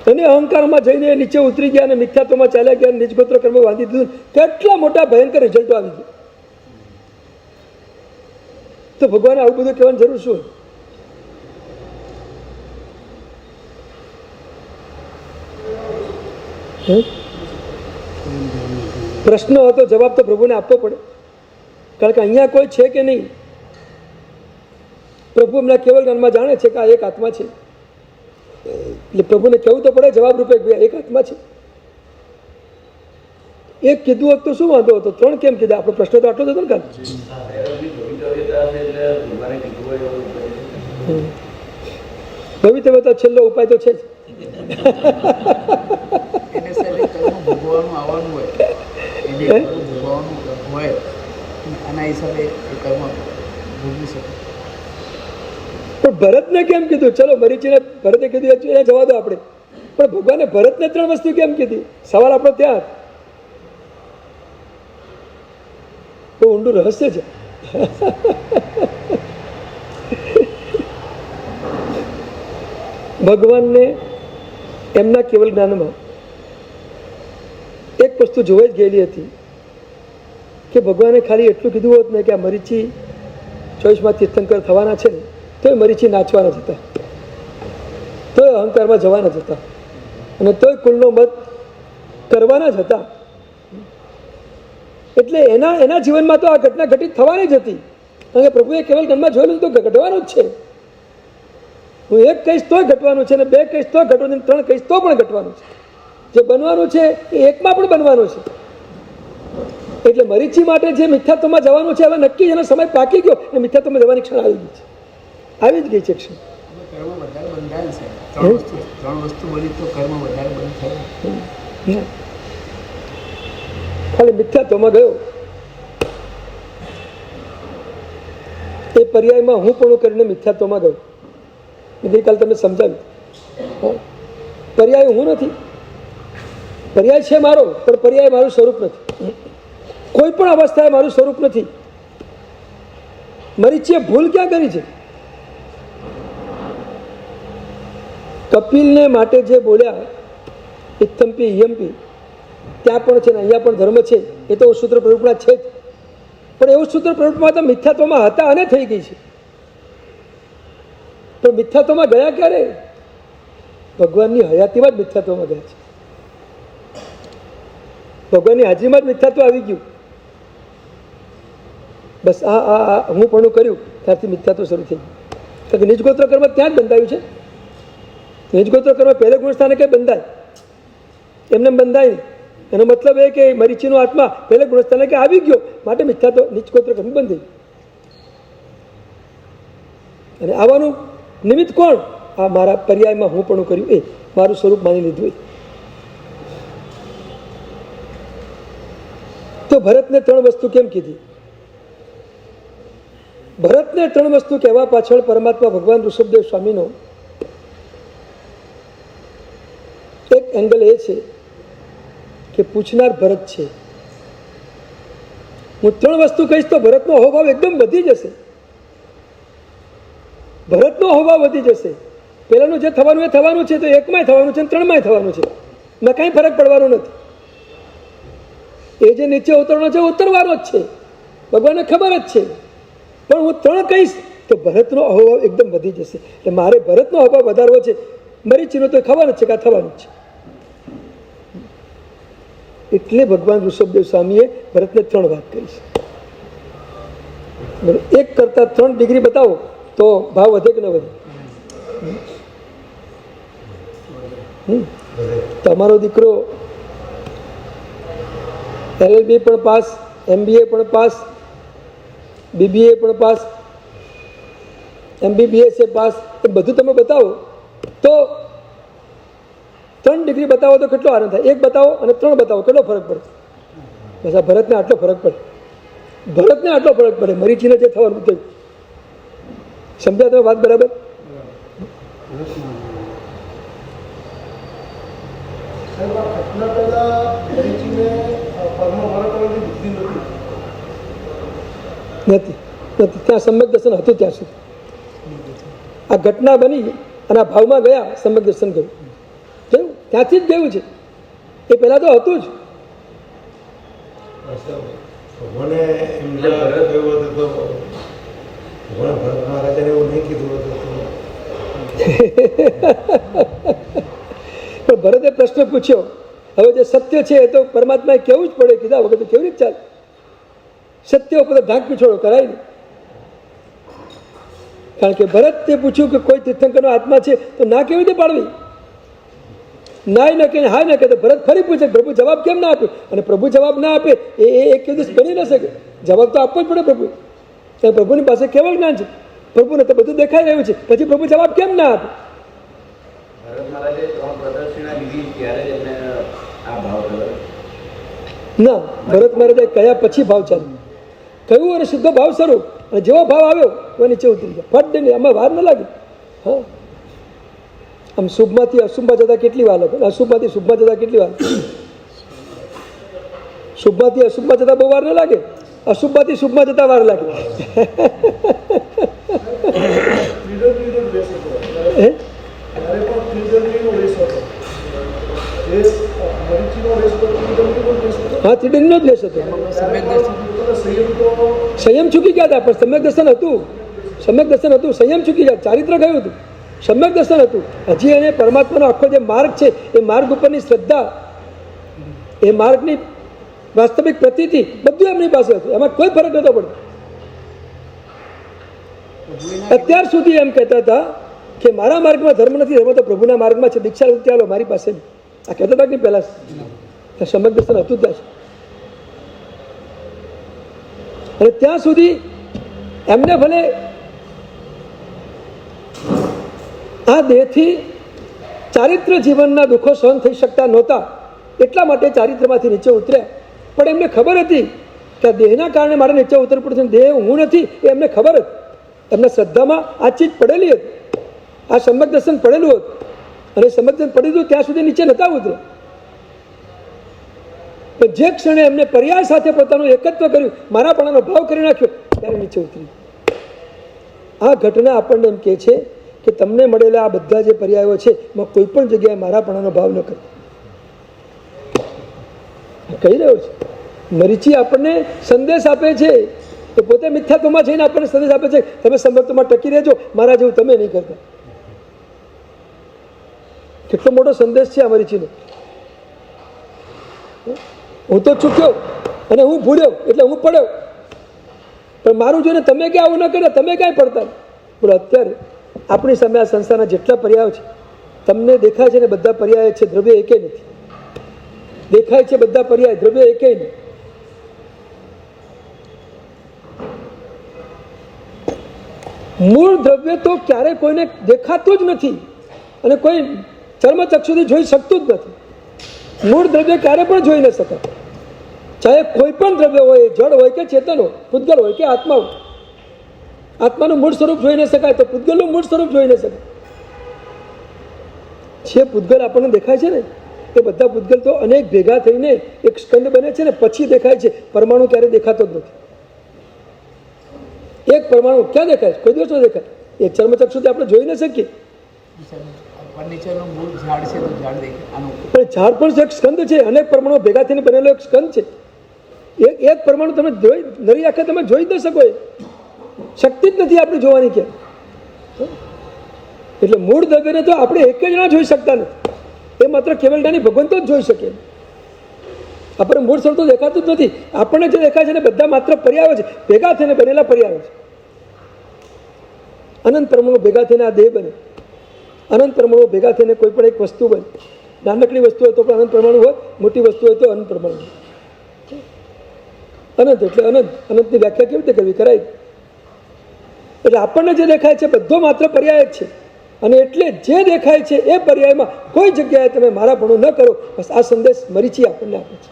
અને અહંકારમાં જઈને નીચે ઉતરી ગયા અને મિથ્યાત્વમાં ચાલ્યા ગયા, નિજગોત્ર કર્મ બાંધી દીધું. કેટલા મોટા ભયંકર રિઝલ્ટો આવી ગયા. તો ભગવાને આવું બધું કહેવાની જરૂર શું? હે? પ્રશ્ન હતો, જવાબ તો પ્રભુને આપવો પડે, કારણ કે અહીંયા કોઈ છે કે નહીં. પ્રભુ એમના કેવલ જ્ઞાનમાં જાણે છે કે આ એક આત્મા છે, એટલે પ્રભુને કહેવું તો પડે જવાબ રૂપે કે એક આત્મા છે. એક કીધું હોત તો શું વાંધો હતો, 3 કેમ કીધા? આપણો પ્રશ્ન તો આટલો જ હતો ને કાલે. ભવિતવ્યતા છેલ્લો ઉપાય તો છે જ. એને સાહેબ કર્મ ભોગવવાનું આવવાનું હોય, એને કર્મ ભોગવવાનું હોય, આના હિસાબે એ કર્મ ભોગવી શકે. પણ ભરતને કેમ કીધું? ચલો મરીચીને ભરતે કીધું એને જવા દો આપણે, પણ ભગવાને ભરતને 3 વસ્તુ કેમ કીધી? સવાલ આપણો ત્યાં બહુ ઊંડું રહસ્ય છે. ભગવાનને એમના કેવલ જ્ઞાનમાં એક વસ્તુ જોવાઈ જ ગયેલી હતી કે ભગવાને ખાલી એટલું કીધું હોત ને કે આ મરીચી 24માં તીર્થંકર થવાના છે ને, તોય મરીચી નાચવાના જ હતા, તોય અહંકારમાં જવાના જ હતા, અને તોય કુલનો મત કરવાના જ હતા. એટલે એના જીવનમાં તો આ ઘટના ઘટિત થવાની જ હતી, કારણ કે પ્રભુએ કેવલ જ્ઞાનમાં જોયેલું તો ઘટવાનું જ છે. હું 1 કહીશ તોય ઘટવાનું છે, ને 2 કહીશ તો ઘટવાનું, 3 કહીશ તો પણ ઘટવાનું છે. જે બનવાનું છે એ 1માં પણ બનવાનું છે. એટલે મરીચી માટે જે મિથ્યાત્વમાં જવાનું છે, હવે નક્કી એનો સમય પાકી ગયો અને મિથ્યાત્વમાં જવાની ક્ષણ આવી ગઈ છે, આવી જ ગઈ છે ક્ષણ. કર્મ વધારે બંધાય છે. 3 વસ્તુ બની તો કર્મ વધારે બંધ થાય. ખાલી મિથ્યાત્વમાં ગયો, એ પર્યાયમાં હું પણ કરીને મિથ્યાત્વમાં ગયો. ગઈકાલે તમે સમજાવ્યું, પર્યાય હું નથી, પર્યાય છે મારો, પણ પર્યાય મારું સ્વરૂપ નથી. કોઈ પણ અવસ્થાએ મારું સ્વરૂપ નથી. મરીચીએ ભૂલ ક્યાં કરી છે? કપિલને માટે જે બોલ્યા ઇત્થમ્પી હિયમ્પી, ત્યાં પણ છે ને અહીંયા પણ ધર્મ છે, એ તો સૂત્ર પ્રરૂપના છે જ, પણ એવું સૂત્ર પ્રરૂપમાં તો મિથ્યાત્વમાં હતા અને થઈ ગઈ છે. પણ મિથ્યાત્વમાં ગયા ક્યારે? ભગવાનની હયાતીમાં જ મિથ્યાત્વમાં ગયા છે. ભગવાનની હાજરીમાં જ મિથ્યાત્વ આવી ગયું. બસ આ હું પણ કર્યું ત્યારથી મિથ્યાત્વ શરૂ થઈ ગયું. કારણ કે નિજગોત્ર કર્મ ત્યાં જ બંધાયું છે. નિજગોત્ર કર્મ પહેલે ગુણસ્થાને કંઈ બંધાય, એમને બંધાય નહીં. એનો મતલબ એ કે મરીચીનો આત્મા પહેલે ગુણસ્થાને કે આવી ગયો, માટે મિથ્યાત્વ નિજગોત્ર કર્મ બંધાયું. અને આવવાનું નિમિત્ત કોણ? આ મારા પર્યાયમાં હું પણ કર્યું, એ મારું સ્વરૂપ માની લીધું. તો ભરતને 3 વસ્તુ કેમ કીધી? ભરતને 3 વસ્તુ કહેવા પાછળ પરમાત્મા ભગવાન ઋષભદેવ સ્વામીનો એક એંગલ એ છે કે પૂછનાર ભરત છે. હું 3 વસ્તુ કહીશ તો ભરતનો અહોભાવ એકદમ વધી જશે. ભરતનો અહોભાવ વધી જશે. પહેલાનું જે થવાનું એ થવાનું છે, તો 1માંય થવાનું છે, 3માંય થવાનું છે, ને કાંઈ ફરક પડવાનો નથી. એ જે નીચે ઉતરવાનો છે ઉતરવાનો જ છે, ભગવાનને ખબર જ છે. પણ હું 3 કહીશ તો ભરતનો અહોભાવ એકદમ વધી જશે. એટલે મારે ભરતનો અહોભાવ વધારવો છે. મરીચીનો તો ખબર જ છે કે આ થવાનું જ છે. એટલે ભગવાન ઋષભદેવ સ્વામીએ ભરતને 3 વાત કરી છે. 1 કરતાં 3 ડિગ્રી બતાવો તો ભાવ વધે કે ન વધે? તમારો દીકરો LLB પણ પાસ, MBA પણ પાસ, BBA પણ પાસ, MBBS એ પાસ, એ બધું તમે બતાવો તો 3 ડિગ્રી બતાવો તો કેટલો આનંદ થાય? 1 બતાવો અને 3 બતાવો, કેટલો ફરક પડે? બસ આ ભરતને આટલો ફરક પડે. ભરતને આટલો ફરક પડે. મરીચીને જે થવાનું થયું. સમજ્યા તમે વાત બરાબર? નથી નથી ત્યાં સમ્યક દર્શન હતું ત્યાં સુધી. આ ઘટના બની અને આ ભાવમાં ગયા, સમ્યક દર્શન કર્યું. જોયું? ત્યાંથી જ ગયું છે. એ પહેલાં તો હતું જ. ભગવાને એમ કહ્યું હતું તો ભગવાન ભરત મહારાજાને એવું નહીં કીધું હતું. પણ ભરતે પ્રશ્ન પૂછ્યો હવે જે સત્ય છે એ તો પરમાત્માએ કહેવું જ પડે, કીધા વગર તો કેવી રીતે ચાલે? સત્ય ઉપર ઢાંક પીછોડો કરાય નહીં. કારણ કે ભરતે પૂછ્યું કે કોઈ તીર્થંકરનો આત્મા છે તો ના કેવી રીતે પાડવી? નાય ન કે હા ન કે તો ભરત ફરી પૂછે પ્રભુ જવાબ કેમ ના આપ્યો? અને પ્રભુ જવાબ ના આપે એ એક દિવસ બની ન શકે. જવાબ તો આપવો જ પડે પ્રભુ. પ્રભુની પાસે કેવળ જ્ઞાન છે, પ્રભુને તો બધું દેખાઈ રહ્યું છે, પછી પ્રભુ જવાબ કેમ ના આપે? ના, ભરત મહારાજે કયા પછી ભાવ ચાલુ કહ્યું અને શુદ્ધ ભાવ શરૂ, અને જેવો ભાવ આવ્યો તો નીચે ઉતરી ગયા ફટ દઈને. આમાં વાર ન લાગે. હા, આમ શુભમાંથી અશુભમાં જતા કેટલી વાર લાગે, અશુભમાંથી શુભમાં જતા કેટલી વાર, શુભમાંથી અશુભમાં જતા બહુ વાર ન લાગે, અશુભમાંથી શુભમાં જતા વાર લાગે. હા, ત્રિદંડીનો જ લેશ હતો. સંયમ ચૂકી ગયા હતા, પણ સમ્યક દર્શન હતું. સમ્યક દર્શન હતું, સંયમ ચૂકી ગયા, ચારિત્ર ગયું હતું, સમ્યક દર્શન હતું. હજી એને પરમાત્માનો આખો જે માર્ગ છે એ માર્ગ ઉપરની શ્રદ્ધા, એ માર્ગની વાસ્તવિક પ્રતીતિ બધું એમની પાસે હતું. એમાં કોઈ ફરક નતો પડતો. અત્યાર સુધી એમ કહેતા હતા કે મારા માર્ગમાં ધર્મ નથી, ધર્મ તો પ્રભુના માર્ગમાં છે, દીક્ષા ચાલો મારી પાસે. આ કહેતા હતા કે પહેલા સમ્યક દર્શન હતું ત્યાં. અને ત્યાં સુધી એમને ભલે આ દેહથી ચારિત્ર જીવનના દુઃખો સહન થઈ શકતા નહોતા, એટલા માટે ચારિત્રમાંથી નીચે ઉતર્યા. પણ એમને ખબર હતી કે દેહના કારણે મારે નીચે ઉતરવું પડશે, દેહ હું નથી એ એમને ખબર હતી. એમના શ્રદ્ધામાં આ ચીજ પડેલી હતી, આ સમ્યક દર્શન પડેલું હતું. અને સમ્યક દર્શન પડેલું ત્યાં સુધી નીચે નહોતા ઉતર્યા. પણ જે ક્ષણે એમને પર્યાય સાથે પોતાનું એકત્વ કર્યું, મારાપણાનો ભાવ કરી નાખ્યો, ત્યારે નીચે ઉતરી. આ ઘટના આપણને એમ કહે છે કે તમને મળેલા આ બધા જે પર્યાયો છે એમાં કોઈ પણ જગ્યાએ મારાપણાનો ભાવ ન કરવો. કહી રહ્યો છે મરીચી આપણને સંદેશ આપે છે, તો પોતે મિથ્યાત્વમાં જઈને આપણને સંદેશ આપે છે તમે સંબંધોમાં ટકી રહેજો, મારા જેવું તમે નહીં કરતા. કેટલો મોટો સંદેશ છે આ મરીચીનો. હું તો ચૂક્યો અને હું ભૂલ્યો એટલે હું પડ્યો, પણ મારું જોઈને તમે ક્યાં આવું ન કરે, તમે ક્યાંય પડતા. બોલો, અત્યારે આપણી સામે આ સંસ્થાના જેટલા પર્યાયો છે તમને દેખાય છે ને, બધા પર્યાય છે, દ્રવ્ય એકે નથી. દેખાય છે બધા પર્યાય, દ્રવ્ય એકે નહીં. મૂળ દ્રવ્ય તો ક્યારે કોઈને દેખાતું જ નથી અને કોઈ ચર્મચક્ષુથી જોઈ શકતું જ નથી. મૂળ દ્રવ્ય ક્યારે પણ જોઈ ન શકાય. ચાહે કોઈ પણ દ્રવ્ય હોય, જળ હોય કે ચેતન હોય, પૂતગલ હોય કે આત્મા હોય. આત્માનું મૂળ સ્વરૂપ જોઈ ન શકાય તો પૂતગલનું મૂળ સ્વરૂપ જોઈ ન શકાય. જે પૂતગલ આપણને દેખાય છે ને એ બધા પૂતગલ તો અનેક ભેગા થઈને એક સ્કંદ બને છે ને પછી દેખાય છે. પરમાણુ ક્યારે દેખાતો જ નથી. એક પરમાણુ ક્યાં દેખાય? કોઈ દિવસ ન દેખાય. એક ચર્મચક્ષુથી આપણે જોઈ ન શકીએ. પણ ઝાડ પણ એક સ્કંદ છે, અનેક પરમાણુ ભેગા થઈને બનેલો એક સ્કંદ છે. એક પરમાણુ તમે જોઈ નરી આંખે તમે જોઈ જ ન શકો. એ શક્તિ જ નથી આપણે જોવાની કે. એટલે મૂળ દ્રવ્યને તો આપણે એક જ ના જોઈ શકતા નથી. એ માત્ર કેવલદાની ભગવંતો જ જોઈ શકે. આપણે મૂળ સ્વરૂપ તો દેખાતું જ નથી. આપણને જે દેખાય છે ને બધા માત્ર પર્યાયો છે, ભેગા થઈને બનેલા પર્યાયો છે. અનંત પરમાણુ ભેગા થઈને આ દેહ બને. અનંત પરમાણુ ભેગા થઈને કોઈ પણ એક વસ્તુ બને. નાનકડી વસ્તુ હોય તો પણ અનંત પરમાણુ હોય, મોટી વસ્તુ હોય તો અનંત પરમાણુ. અનંત એટલે અનંત. અનંતની વ્યાખ્યા કેવી રીતે કરવી? કરાય. એટલે આપણને જે દેખાય છે બધો માત્ર પર્યાય જ છે. અને એટલે જે દેખાય છે એ પર્યાયમાં કોઈ જગ્યાએ તમે મારાપણું ન કરો. બસ આ સંદેશ મરીચી આપણને આપે છે.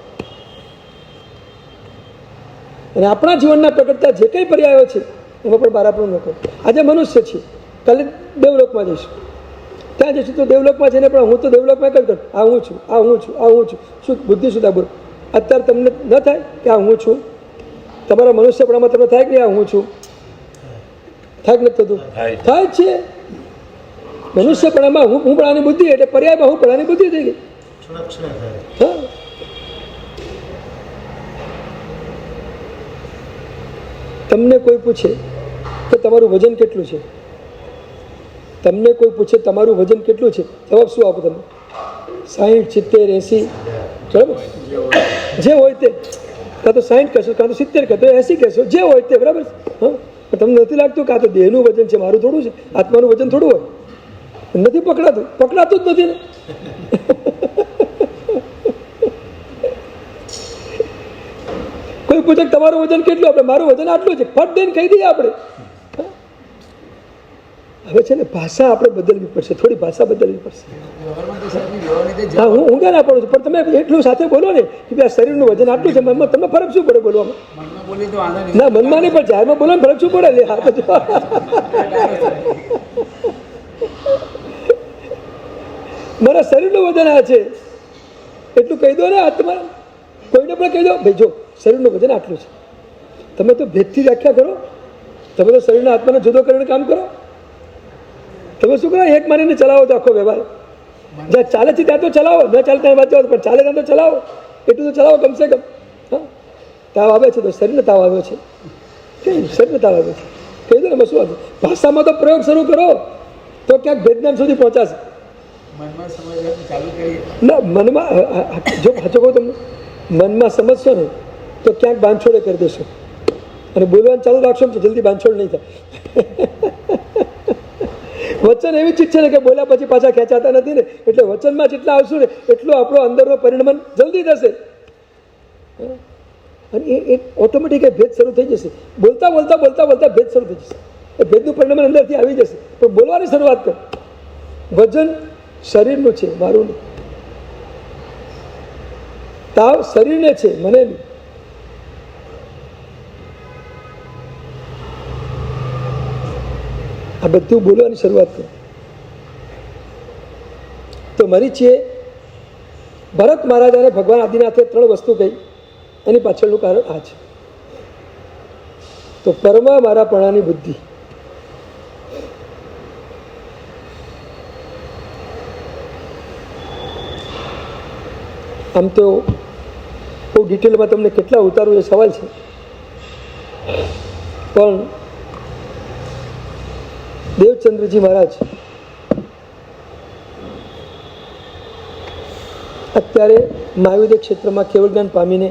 અને આપણા જીવનના પ્રગટતા જે કંઈ પર્યાયો છે એમાં પણ મારાપણું ન કરો. આજે મનુષ્ય છીએ, કાલે દેવલોકમાં જઈશું. ત્યાં જઈશું તો દેવલોકમાં જઈને પણ હું તો દેવલોકમાં કઈ કરું, આ હું છું, આ હું છું, આ હું છું. શું બુદ્ધિ સુધા બોલો. અત્યારે તમને ન થાય કે આ હું છું? તમારા મનુષ્યપણામાં તમને થાય કે આ હું છું? થાય કે નથી થતું? થાય જ છે. મનુષ્યપણામાં હું પણાની બુદ્ધિ એટલે પર્યાયમાં હું પણાની બુદ્ધિ થઈ ગઈ. હા, તમને કોઈ પૂછે કે તમારું વજન કેટલું છે, તમને કોઈ પૂછે તમારું વજન કેટલું છે, જવાબ શું આપો તમે? 60, 70, 80? બરાબર, જે હોય તે, કાં તો 60 કહેશો, કાં તો 70 કહેશો, 80 કહેશો, જે હોય તે, બરાબર. હા, પણ તમને નથી લાગતું કે આ તો દેહનું વજન છે, મારું થોડું છે, આત્માનું વજન થોડું હોય? નથી પકડાતું જ નથી ને. કોઈ પૂછે તમારું વજન કેટલું, આપણે મારું વજન આટલું છે, ફટ દઈને કહી દઈએ આપણે. હવે છે ને ભાષા આપણે બદલવી પડશે, થોડી ભાષા બદલવી પડશે. હા, હું ઊંઘા ના પડું છું, પણ તમે એટલું સાથે બોલો ને કે આ શરીરનું વજન આટલું છે, મનમાં તમને ફરક શું પડે બોલવામાં? ના, મનમાં નહીં, પણ જાહેરમાં બોલો ને ફરક શું પડે? હા, તો મારા શરીરનું વજન આ છે એટલું કહી દો ને. તમારા કોઈને પણ કહી દો, ભાઈ જો શરીરનું વજન આટલું છે. તમે તો ભેદથી વ્યાખ્યા કરો, તમે તો શરીરના આત્માને જુદો કરીને કામ કરો. તમે શું કરો? એક માનીને ચલાવો તો આખો વ્યવહાર. જ્યાં ચાલે છે ત્યાં તો ચલાવો, ન ચાલે ત્યાં વાત જાઓ, પણ ચાલે ત્યાં તો ચલાવો, એટલું તો ચલાવો કમસે કમ. હા, તાવ આવે છે તો શરીરને તાવ આવ્યો છે, શરીરને તાવ આવ્યો છે કહી દો ને. શું હતું? ભાષામાં તો પ્રયોગ શરૂ કરો તો ક્યાંક ભેદનામ સુધી પહોંચાશે. ના, મનમાં જો સાચો કહું તમને, મનમાં સમજશો ને તો ક્યાંક બાંધછોડે કરી દેશો, અને બોલવાનું ચાલુ રાખશો ને તો જલ્દી બાંધછોડ નહીં થાય. વચન એવી ચીજ છે ને કે બોલ્યા પછી પાછા ખેંચાતા નથી ને, એટલે વચનમાં જેટલા આવશું ને એટલું આપણો અંદરનો પરિણમન જલ્દી થશે, અને એ ઓટોમેટિક ભેદ શરૂ થઈ જશે. બોલતા બોલતા બોલતા બોલતા ભેદ શરૂ થઈ જશે. એ ભેદનું પરિણમન અંદરથી આવી જશે. પણ બોલવાની શરૂઆત કરો. વજન શરીરનું છે, મારું નહીં. તાવ શરીરને છે, મને નહીં. આ બધું બોલવાની શરૂઆત કરો. તો મરીચીએ ભરત મહારાજ અને ભગવાન આદિનાથે 3 વસ્તુ કહી, એની પાછળનું કારણ આ છે. તો પરમા મારા પણાની બુદ્ધિ. આમ તો બહુ ડિટેલમાં તમને કેટલા ઉતારવું એ સવાલ છે, પણ દેવચંદ્રજી મહારાજ અત્યારે મહાવિદ્ય ક્ષેત્રમાં કેવળ જ્ઞાન પામીને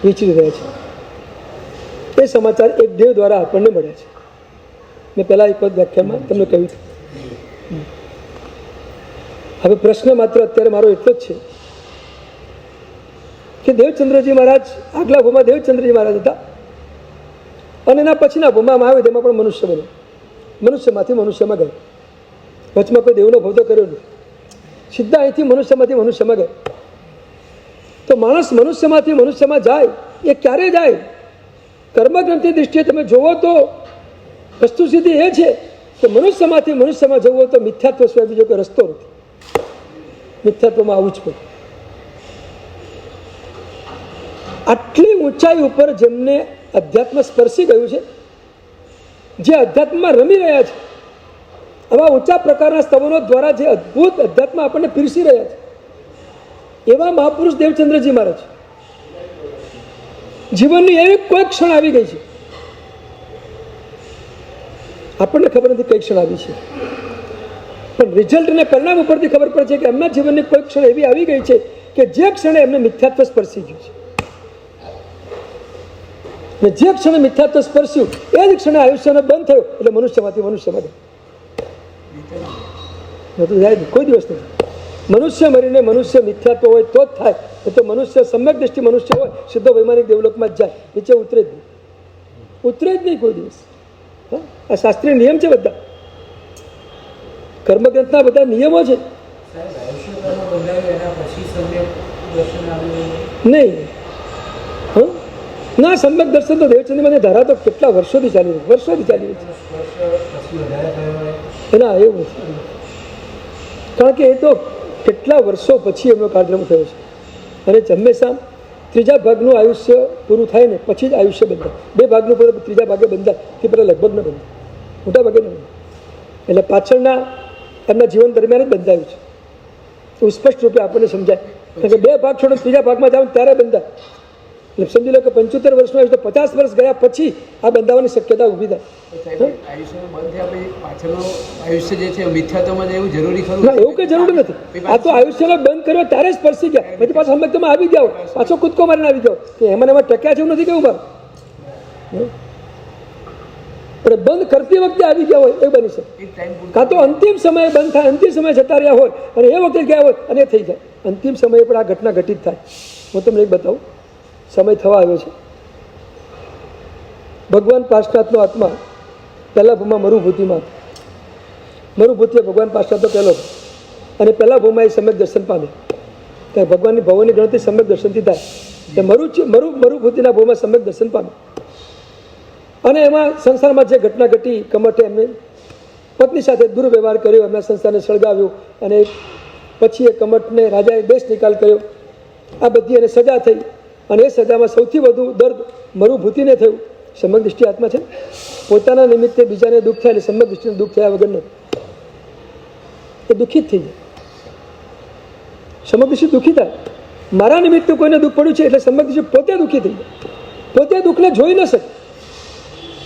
વિચરી રહ્યા છે. એ સમાચાર એક દેવ દ્વારા આપણને મળ્યા છે. મેં પહેલાં એક વખત વ્યાખ્યાનમાં તમને કહ્યું હતું. હવે પ્રશ્ન માત્ર અત્યારે મારો એટલો જ છે કે દેવચંદ્રજી મહારાજ, આગલા ભૂમાં દેવચંદ્રજી મહારાજ હતા, અને એના પછીના ભૂમાં મહાવિદ્ય એમાં પણ મનુષ્ય બન્યો. મનુષ્યમાંથી મનુષ્યમાં ગયા. વચમાં કોઈ દેવનો ભવતો કર્યો નથી. સીધા અહીંથી મનુષ્યમાંથી મનુષ્યમાં ગયા. તો માણસ મનુષ્યમાંથી મનુષ્યમાં જાય એ ક્યારે જાય? કર્મગ્રંથિ દૃષ્ટિએ તમે જોવો તો વસ્તુ સીધી એ છે કે મનુષ્યમાંથી મનુષ્યમાં જવું તો મિથ્યાત્વ સિવાય બીજો કોઈ રસ્તો નથી. મિથ્યાત્વમાં આવવું જ પડે. આટલી ઊંચાઈ ઉપર જેમને અધ્યાત્મ સ્પર્શી ગયું છે, જે અધ્યાત્મમાં રમી રહ્યા છે, આવા ઊંચા પ્રકારના સ્તવનો દ્વારા જે અદ્ભુત અધ્યાત્મ આપણને પીરસી રહ્યા છે, એવા મહાપુરુષ દેવચંદ્રજી મહારાજ જીવનની એવી કોઈ ક્ષણ આવી ગઈ છે, આપણને ખબર નથી કઈ ક્ષણ આવી છે, પણ રિઝલ્ટ અને પરિણામ ઉપરથી ખબર પડે છે કે એમના જીવનની કોઈ ક્ષણ એવી આવી ગઈ છે કે જે ક્ષણે એમને મિથ્યાત્વ સ્પર્શી ગયું છે. ને જે ક્ષણે મિથ્યાત્વ સ્પર્શ્યું એ જ ક્ષણે આયુષ્યનો બંધ થયો, એટલે મનુષ્યમાંથી મનુષ્યમાં ગયો. જાય કોઈ દિવસ નથી. મનુષ્ય મરીને મનુષ્ય મિથ્યાત્વ હોય તો જ થાય. એ તો મનુષ્ય સમ્યક દ્રષ્ટિ મનુષ્ય હોય સીધો વૈમાનિક ડેવલપમાં જ જાય, નીચે ઉતરે જ નહીં કોઈ દિવસ. આ શાસ્ત્રીય નિયમ છે, બધા કર્મગ્રંથના બધા નિયમો છે. નહીં ના, સમ્યક દર્શન તો દેવચંદ્રની ધારા તો કેટલા વર્ષોથી ચાલી રહી છે. એના એવું નથી, કારણ કે એ તો કેટલા વર્ષો પછી એમનો કાર્યક્રમ થયો છે, અને હંમેશા 3જા ભાગનું આયુષ્ય પૂરું થાય ને પછી જ આયુષ્ય બંધાય. 2 ભાગનું પૂરું 3જા ભાગે બંધાય તે પહેલાં લગભગ ન બંધાય, મોટા ભાગે ન બંધાય. એટલે પાછળના એમના જીવન દરમિયાન જ બંધાયું છે. તો સ્પષ્ટ રૂપે આપણને સમજાય, કારણ કે 2 ભાગ છોડો 3જા ભાગમાં જાઓ ત્યારે બંધાય. એટલે સમજી લો કે 75 વર્ષનો આયુષ્ય, 50 વર્ષ ગયા પછી આ બંધાવાની શક્યતા ઊભી થાય. તો સાહેબ આયુષ્ય બંધ થયા પછી પાછળનું આયુષ્ય જે છે મિથ્યાત્વમાં એવું જરૂરી ખરું? ના, એવું કંઈ જરૂર નથી. આ તો આયુષ્યનો બંધ કર્યો ત્યારે જ સ્પર્શી ગયા, પછી પાછો સમજમાં આવી ગયા હોય, પાછો કૂદકો મારીને આવી ગયો કે એમાં ને એમાં ટક્યા છે એવું નથી કેવું મારે. પણ બંધ કરતી વખતે આવી ગયા હોય એ બની શકે, એક ટાઈમ પૂરતું કાં તો અંતિમ સમયે બંધ થાય, અંતિમ સમયે જતા રહ્યા હોય અને એ વખતે ગયા હોય અને એ થઈ જાય. અંતિમ સમયે પણ આ ઘટના ઘટિત થાય. હું તમને એક બતાવું, સમય થવા આવ્યો છે. ભગવાન પાર્શનાથનો આત્મા પહેલા ભૂમાં મરુભૂતિમાં હતો. મરુભૂતિએ ભગવાન પાર્શનાથનો પહેલો અને પહેલા ભૂમાં એ સમ્યક દર્શન પામે. ત્યાં ભગવાનની ભવોની ગણતરી સમ્યક દર્શનથી થાય. તે મરુભૂતિના ભૂમાં સમ્યક દર્શન પામે અને એમાં સંસારમાં જે ઘટના ઘટી, કમઠે એમને પત્ની સાથે દુર્વ્યવહાર કર્યો, એમના સંસારને સળગાવ્યો અને પછી એ કમઠને રાજાએ દેશ નિકાલ કર્યો. આ બધી એને સજા થઈ અને એ સજામાં સૌથી વધુ દર્દ મરુભૂતિને થયું. સમ્યક દૃષ્ટિ આત્મા છે, પોતાના નિમિત્તે બીજાને દુઃખ થાય એટલે સમ્યક દૃષ્ટિને દુઃખ થયા વગર નથી, એ દુઃખી જ થઈ જાય. સમ્યક દૃષ્ટિ દુઃખી થાય. મારા નિમિત્તે કોઈને દુઃખ પડ્યું છે એટલે સમ્યક દૃષ્ટિ પોતે દુઃખી થઈ જાય, પોતે દુઃખને જોઈ ન શકે.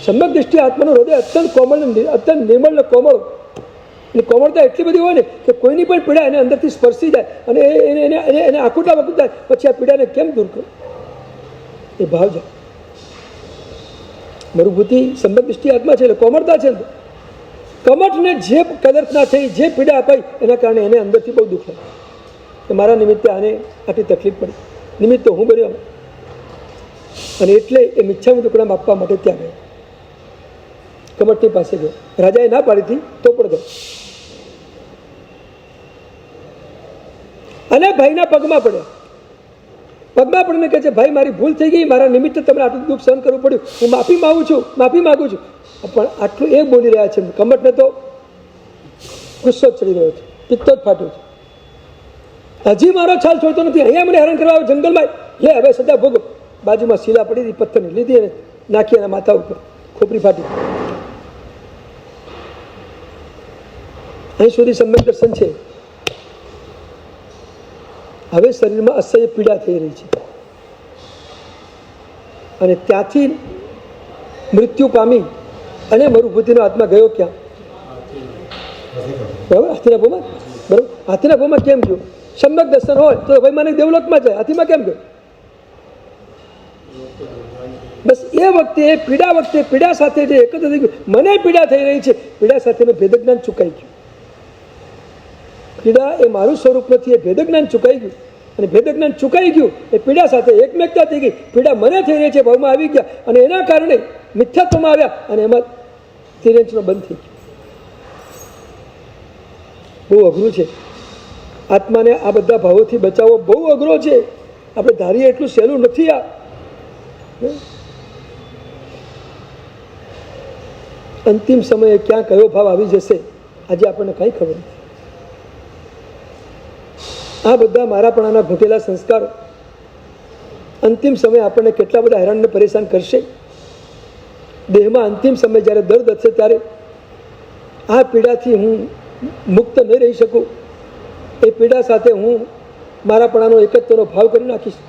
સમ્યક દૃષ્ટિ આત્માનું હૃદય અત્યંત કોમળ, અત્યંત નિર્મળ ને કોમળ. એની કોમળતા એટલી બધી હોય ને કે કોઈની પણ પીડા એને અંદરથી સ્પર્શી જાય અને એને આકુટા વખત થાય, પછી આ પીડાને કેમ દૂર કરો એ ભાવ જાય. મરુભૂતિ સમ્યક દૃષ્ટિ આત્મા છે એટલે કોમળતા છે. કમઠને જે કદરત ના થઈ, જે પીડા અપાઈ એના કારણે એને અંદરથી બહુ દુઃખ લાગે કે મારા નિમિત્તે આને આટલી તકલીફ પડી, નિમિત્ત હું બન્યો. અને એટલે એ મિચ્છામી દુક્કડમ આપવા માટે ત્યાં ગયો, કમઠની પાસે ગયો. રાજાએ ના પાડી હતી તો પણ ગયો અને ભાઈના પગમાં પડ્યા. પગમાં પડીને કહે છે, ભાઈ મારી ભૂલ થઈ ગઈ, મારા નિમિત્તે તમને આટલું દુઃખ સહન કરવું પડ્યું, હું માફી માગું છું. પણ આટલું એ બોલી રહ્યા છે. કમઠને તો ગુસ્સો જ ચડી રહ્યો છે, પિત્તો જ ફાટ્યો છે. હજી મારો છાલ છોડતો નથી, અહીંયા મને હેરાન કરવા આવ્યો જંગલમાં, લે હવે સજા ભોગવ. બાજુમાં શીલા પડી હતી, પથ્થરની લીધી અને નાખી એના માથા ઉપર, ખોપરી ફાટી. અહીં સુધી સમ્યક દર્શન છે. હવે શરીરમાં અસહ્ય પીડા થઈ રહી છે અને ત્યાંથી મૃત્યુ પામી અને મરુભૂતિનો આત્મા ગયો ક્યાં? બરાબર, હાથીના ભૂમાં. બરાબર, હાથીના ભૂમાં કેમ ગયો? સમ્યક દર્શન હોય તો ભાઈ મને દેવલોકમાં જાય, હાથીમાં કેમ ગયો? બસ એ વખતે પીડા સાથે જે એકત્ર થઈ ગયું, મને પીડા થઈ રહી છે, પીડા સાથે મેં ભેદજ્ઞાન ચૂકાઈ ગયું. પીડા એ મારું સ્વરૂપ નથી, એ ભેદજ્ઞાન ચૂકાઈ ગયું. અને ભેદજ્ઞાન ચૂકાઈ ગયું એ પીડા સાથે એકમેકતા થઈ ગઈ. પીડા મને થઈ રહી છે, ભાવમાં આવી ગયા અને એના કારણે મિથ્યાત્વમાં આવ્યા અને એમાં તિરંજનો બંધ થઈ ગયો. બહુ અઘરું છે આત્માને આ બધા ભાવોથી બચાવવો, બહુ અઘરો છે. આપણે ધારીએ એટલું સહેલું નથી. આ અંતિમ સમયે ક્યાં કયો ભાવ આવી જશે આજે આપણને કંઈ ખબર નથી. આ બધા મારાપણાના ઘૂંટેલા સંસ્કારો અંતિમ સમયે આપણને કેટલા બધા હેરાનને પરેશાન કરશે. દેહમાં અંતિમ સમય જ્યારે દર્દ હશે ત્યારે આ પીડાથી હું મુક્ત નહીં રહી શકું. એ પીડા સાથે હું મારાપણાનો એકત્વનો ભાવ કરી નાખીશ.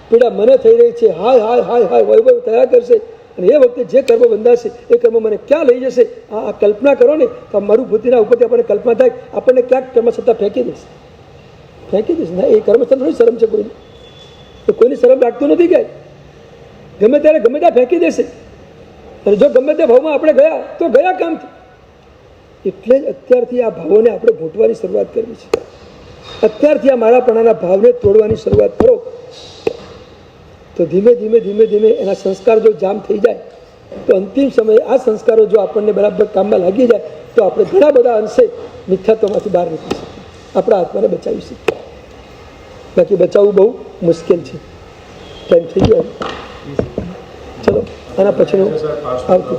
પીડા મને થઈ રહી છે, હાય હાય હાય હાય વૈભવ થયા કરશે અને એ વખતે જે કર્મ બંધાશે એ કર્મ મને ક્યાં લઈ જશે આ કલ્પના કરો ને તો મારું ભૂતિના ઉપરથી આપણને કલ્પના થાય આપણને ક્યાંક કર્મ સત્તા ફેંકી દેશે. ના, એ કર્મસ્થળ થોડી શરમ છે કોઈની. તો કોઈની શરમ લાગતું નથી કે ગમે ત્યારે ગમે ત્યાં ફેંકી દેશે. અને જો ગમે તે ભાવમાં આપણે ગયા તો ગયા કામથી. એટલે જ અત્યારથી આ ભાવોને આપણે ઘૂંટવાની શરૂઆત કરવી છે. અત્યારથી આ મારાપણાના ભાવને તોડવાની શરૂઆત કરો તો ધીમે ધીમે એના સંસ્કાર જો જામ થઈ જાય તો અંતિમ સમયે આ સંસ્કારો જો આપણને બરાબર કામમાં લાગી જાય તો આપણે ઘણા બધા અંશે મિથ્યાત્વમાંથી બહાર નીકળી શકીએ, આપણા આત્માને બચાવી શકીએ. બાકી બચાવવું બહુ મુશ્કેલ છે. ટાઈમ થઈ ગયો. ચલો આના પછીનું આવતું